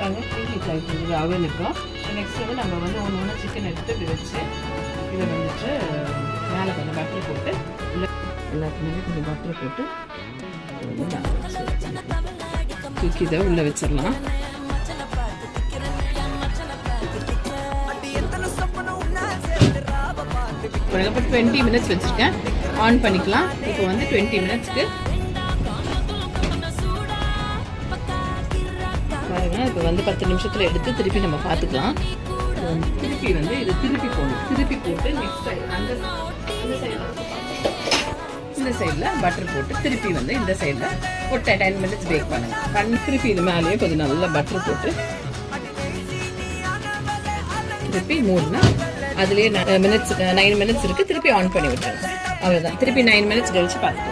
நாங்கள் pre heat ஆகிட்டு இருக்குது அவனுக்கும். நெக்ஸ்ட் வந்து நம்ம வந்து ஒன்று சிக்கன் எடுத்து இப்படி வச்சு இதை வந்துட்டு மேலே கொஞ்சம் பட்டர் போட்டு எல்லாத்துக்குமே கொஞ்சம் பட்டர் போட்டு தூக்கி இதை உள்ளே வச்சிடலாம். இப்போ 20 மினிட்ஸ் வச்சுருக்கேன், ஆன் பண்ணிக்கலாம். இப்போ வந்து 20 மினிட்ஸ்க்கு பாருங்க. இப்போ வந்து 10 நிமிஷத்தில் எடுத்து திருப்பி நம்ம பார்த்துக்கலாம். திருப்பி வந்து இது திருப்பி போடணும். திருப்பி போட்டு நெக்ஸ்ட் சைடு இந்த சைடில் பட்டர் போட்டு திருப்பி வந்து இந்த சைடில் ஒரு 10 மினிட்ஸ் பேக் பண்ணுங்க. திருப்பி இது மேலேயே கொஞ்சம் நல்லா பட்டர் போட்டு திருப்பி மூடினா அதுலேயே 9 மினிட்ஸ் இருக்குது. திருப்பி ஆன் பண்ணி விட்டுருங்க. அவ்வளோதான். திருப்பி 9 மினிட்ஸ் கழிச்சு பார்த்துக்கலாம்.